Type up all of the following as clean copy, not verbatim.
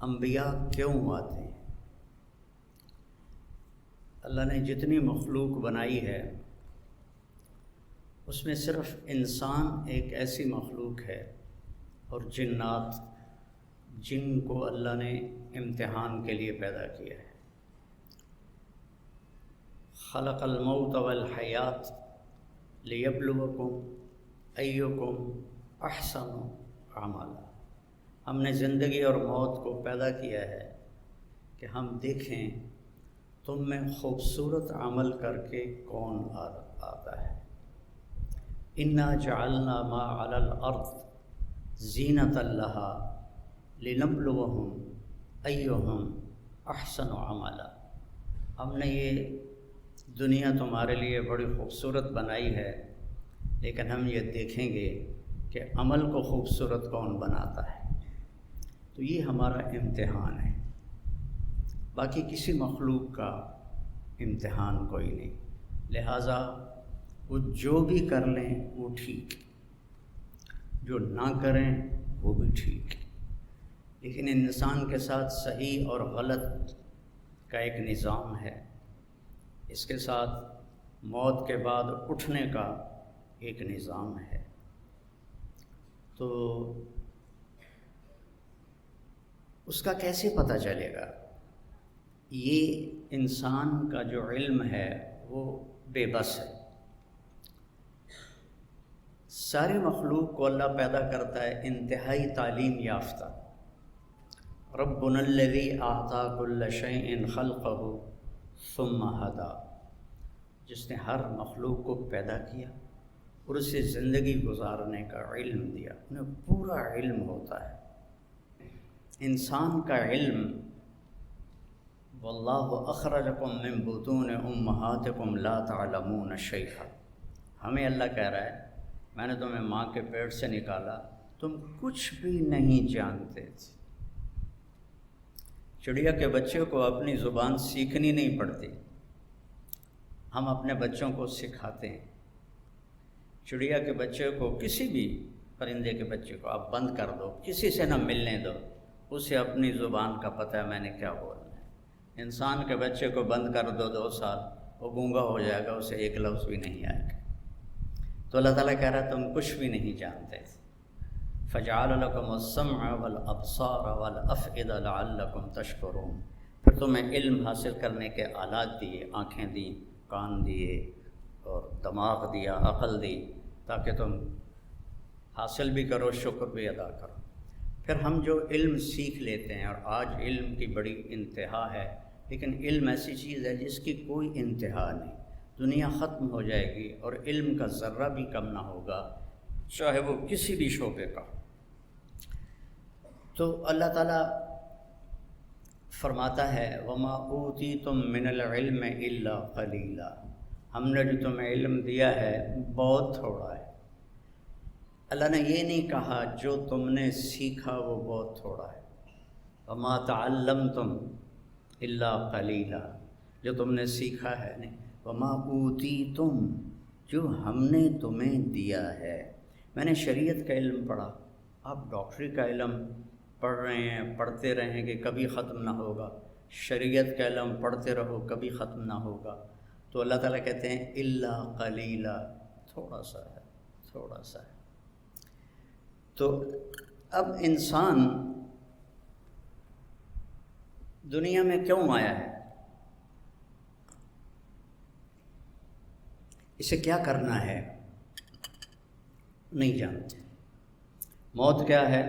انبیاء کیوں آتے ہیں؟ اللہ نے جتنی مخلوق بنائی ہے اس میں صرف انسان ایک ایسی مخلوق ہے اور جنات جن کو اللہ نے امتحان کے لیے پیدا کیا ہے۔ خلق الموت والحیات لیبلوکم ایکم احسن عملا۔ ہم نے زندگی اور موت کو پیدا کیا ہے کہ ہم دیکھیں تم میں خوبصورت عمل کر کے کون آتا ہے۔ انا جعلنا ما علی الارض زینۃ لہا لنبلوہم ایہم احسن عملا۔ ہم نے یہ دنیا تمہارے لیے بڑی خوبصورت بنائی ہے، لیکن ہم یہ دیکھیں گے کہ عمل کو خوبصورت کون بناتا ہے۔ تو یہ ہمارا امتحان ہے، باقی کسی مخلوق کا امتحان کوئی نہیں۔ لہٰذا وہ جو بھی کر لیں وہ ٹھیک، جو نہ کریں وہ بھی ٹھیک، لیکن انسان کے ساتھ صحیح اور غلط کا ایک نظام ہے، اس کے ساتھ موت کے بعد اٹھنے کا ایک نظام ہے۔ تو اس کا کیسے پتہ چلے گا؟ یہ انسان کا جو علم ہے وہ بے بس ہے۔ ساری مخلوق کو اللہ پیدا کرتا ہے انتہائی تعلیم یافتہ۔ ربنا الذی اعطی کل شیء خلقہ ثم ہدی، جس نے ہر مخلوق کو پیدا کیا اور اسے زندگی گزارنے کا علم دیا۔ انہیں پورا علم ہوتا ہے۔ انسان کا علم واللہ اخرجکم من بطون امہاتکم لا تعلمون شیئا، ہمیں اللہ کہہ رہا ہے میں نے تمہیں ماں کے پیٹ سے نکالا، تم کچھ بھی نہیں جانتے تھے۔ چڑیا کے بچے کو اپنی زبان سیکھنی نہیں پڑتی، ہم اپنے بچوں کو سکھاتے ہیں۔ چڑیا کے بچے کو، کسی بھی پرندے کے بچے کو آپ بند کر دو، کسی سے نہ ملنے دو، اسے اپنی زبان کا پتہ ہے میں نے کیا بولنا ہے۔ انسان کے بچے کو بند کر دو 2 سال، وہ گونگا ہو جائے گا، اسے ایک لفظ بھی نہیں آئے گا۔ تو اللہ تعالیٰ کہہ رہا ہے تم کچھ بھی نہیں جانتے تھے۔ فَجَعَلَ لَكُمُ السَّمْعَ وَالْأَبْصَارَ وَالْأَفْئِدَةَ لَعَلَّكُمْ تَشْكُرُونَ، پھر تمہیں علم حاصل کرنے کے آلات دیے، آنکھیں دیں، کان دیے اور دماغ دیا، عقل دی، تاکہ تم حاصل بھی کرو، شکر بھی ادا کرو۔ پھر ہم جو علم سیکھ لیتے ہیں، اور آج علم کی بڑی انتہا ہے، لیکن علم ایسی چیز ہے جس کی کوئی انتہا نہیں۔ دنیا ختم ہو جائے گی اور علم کا ذرہ بھی کم نہ ہوگا، چاہے وہ کسی بھی شعبے کا۔ تو اللہ تعالیٰ فرماتا ہے وَمَا أُوتِيتُم مِّنَ الْعِلْمِ إِلَّا قَلِيلًا، ہم نے جو تمہیں علم دیا ہے بہت تھوڑا ہے۔ اللہ نے یہ نہیں کہا جو تم نے سیکھا وہ بہت تھوڑا ہے۔ وَمَا تَعَلَّمْتُمْ إِلَّا قَلِيلًا، جو تم نے سیکھا ہے نہیں۔ وَمَا أُوتِيتُم، جو ہم نے تمہیں دیا ہے۔ میں نے شریعت کا علم پڑھا، آپ ڈاکٹری کا علم پڑھ رہے ہیں، پڑھتے رہیں گے، کبھی ختم نہ ہوگا۔ شریعت کا علم پڑھتے رہو، کبھی ختم نہ ہوگا۔ تو اللہ تعالیٰ کہتے ہیں الا قلیلا، تھوڑا سا ہے، تھوڑا سا ہے۔ تو اب انسان دنیا میں کیوں آیا ہے؟ اسے کیا کرنا ہے؟ نہیں جانتے۔ موت کیا ہے؟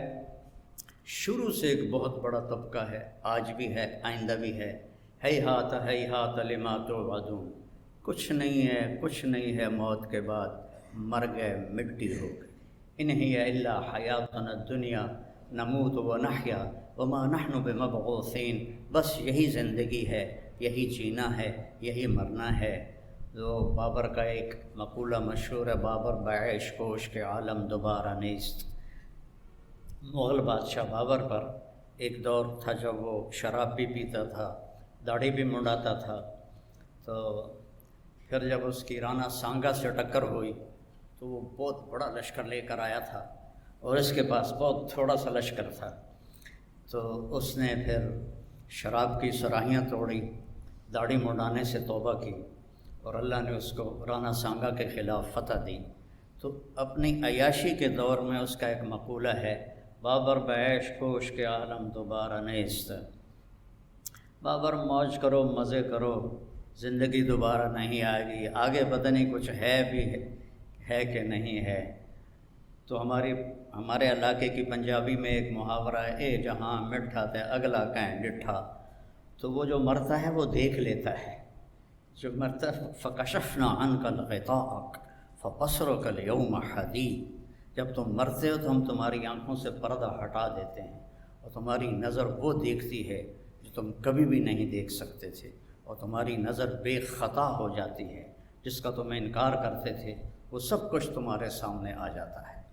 شروع سے ایک بہت بڑا طبقہ ہے، آج بھی ہے، آئندہ بھی ہے۔ ہیہات ہیہات لما توعدون، کچھ نہیں ہے، کچھ نہیں ہے موت کے بعد، مر گئے، مٹی ہو گئی۔ ان ہی الا حیاتنا الدنیا نموت ونحیا وما نحن بمبعوثین، بس یہی زندگی ہے، یہی جینا ہے، یہی مرنا ہے۔ جو بابر کا ایک مقولہ مشہور ہے، بابر بعیش کوش کے عالم دوبارہ نیست۔ مغل بادشاہ بابر پر ایک دور تھا جب وہ شراب بھی پیتا تھا، داڑھی بھی منڈاتا تھا۔ تو پھر جب اس کی رانا سانگا سے ٹکر ہوئی تو وہ بہت بڑا لشکر لے کر آیا تھا، اور اس کے پاس بہت تھوڑا سا لشکر تھا۔ تو اس نے پھر شراب کی صراحیاں توڑی، داڑھی منڈانے سے توبہ کی، اور اللہ نے اس کو رانا سانگا کے خلاف فتح دی۔ تو اپنی عیاشی کے دور میں اس کا ایک مقولہ ہے، بابر بعیش کوش کے عالم دوبارہ نیست، بابر موج کرو مزے کرو، زندگی دوبارہ نہیں آئے گی، آگے پتہ نہیں کچھ ہے بھی ہے کہ نہیں ہے۔ تو ہمارے علاقے کی پنجابی میں ایک محاورہ ہے، اے جہاں مٹھا تے اگلا کہیں ڈٹھا۔ تو وہ جو مرتا ہے وہ دیکھ لیتا ہے، جو مرتا فکشفنا عنک الغطاء فبصرک اليوم حدید، جب تم مرتے ہو تو ہم تمہاری آنکھوں سے پردہ ہٹا دیتے ہیں اور تمہاری نظر وہ دیکھتی ہے جو تم کبھی بھی نہیں دیکھ سکتے تھے، اور تمہاری نظر بے خطا ہو جاتی ہے، جس کا تم انکار کرتے تھے وہ سب کچھ تمہارے سامنے آ جاتا ہے۔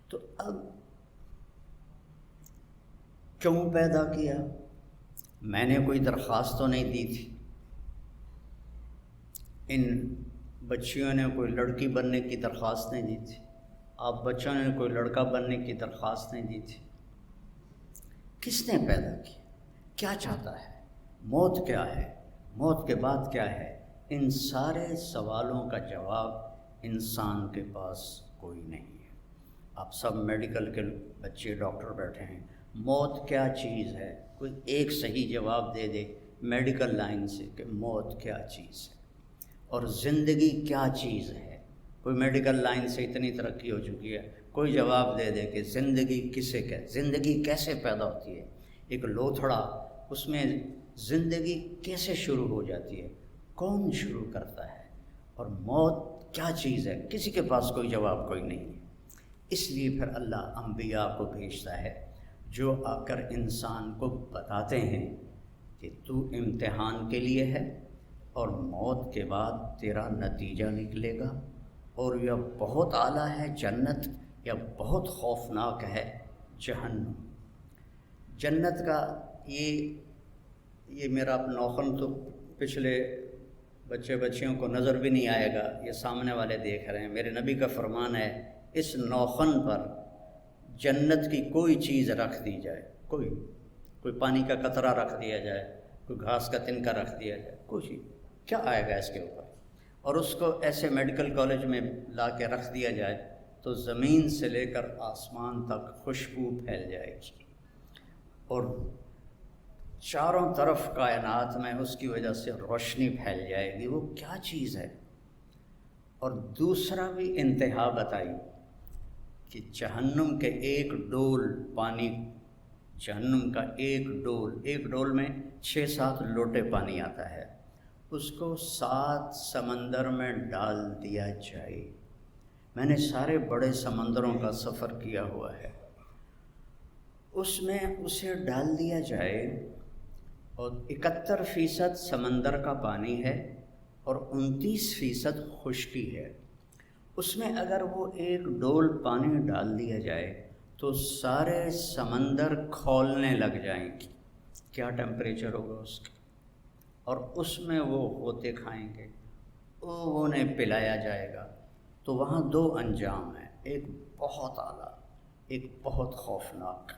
تو اب کیوں پیدا کیا؟ میں نے کوئی درخواست تو نہیں دی تھی، ان بچیوں نے کوئی لڑکی بننے کی درخواست نہیں دی تھی، آپ بچوں نے کوئی لڑکا بننے کی درخواست نہیں دی تھی۔ کس نے پیدا کیا؟ کیا چاہتا ہے؟ موت کیا ہے؟ موت کے بعد کیا ہے؟ ان سارے سوالوں کا جواب انسان کے پاس کوئی نہیں ہے۔ آپ سب میڈیکل کے بچے ڈاکٹر بیٹھے ہیں، موت کیا چیز ہے؟ کوئی ایک صحیح جواب دے دے میڈیکل لائن سے کہ موت کیا چیز ہے، اور زندگی کیا چیز ہے؟ کوئی میڈیکل لائن سے اتنی ترقی ہو چکی ہے، کوئی جواب دے دے کہ زندگی کسے کہتے، زندگی کیسے پیدا ہوتی ہے؟ ایک لوتھڑا، اس میں زندگی کیسے شروع ہو جاتی ہے؟ کون شروع کرتا ہے؟ اور موت کیا چیز ہے؟ کسی کے پاس کوئی جواب کوئی نہیں ہے۔ اس لیے پھر اللہ انبیاء کو بھیجتا ہے جو آ کر انسان کو بتاتے ہیں کہ تو امتحان کے لیے ہے، اور موت کے بعد تیرا نتیجہ نکلے گا، اور یا بہت اعلیٰ ہے جنت، یا بہت خوفناک ہے جہنم۔ جنت کا یہ میرا نوخن تو پچھلے بچیوں کو نظر بھی نہیں آئے گا، یہ سامنے والے دیکھ رہے ہیں۔ میرے نبی کا فرمان ہے، اس نوخن پر جنت کی کوئی چیز رکھ دی جائے، کوئی پانی کا قطرہ رکھ دیا جائے، کوئی گھاس کا تنکا رکھ دیا جائے، کوئی چیز، کیا آئے گا اس کے اوپر؟ اور اس کو ایسے میڈیکل کالج میں لا کے رکھ دیا جائے تو زمین سے لے کر آسمان تک خوشبو پھیل جائے گی، اور چاروں طرف کائنات میں اس کی وجہ سے روشنی پھیل جائے گی۔ وہ کیا چیز ہے؟ اور دوسرا بھی انتہا بتائی کہ جہنم کے ایک ڈول پانی، جہنم کا ایک ڈول میں 6-7 لوٹے پانی آتا ہے، اس کو 7 سمندر میں ڈال دیا جائے۔ میں نے سارے بڑے سمندروں کا سفر کیا ہوا ہے، اس میں اسے ڈال دیا جائے، اور 71% سمندر کا پانی ہے اور 29% خشکی ہے۔ اس میں اگر وہ ایک ڈول پانی ڈال دیا جائے تو سارے سمندر کھولنے لگ جائیں گے۔ کیا ٹیمپریچر ہوگا اس کا؟ اور اس میں وہ ہوتے کھائیں گے، وہ انہیں پلایا جائے گا۔ تو وہاں 2 انجام ہیں، ایک بہت اعلیٰ، ایک بہت خوفناک۔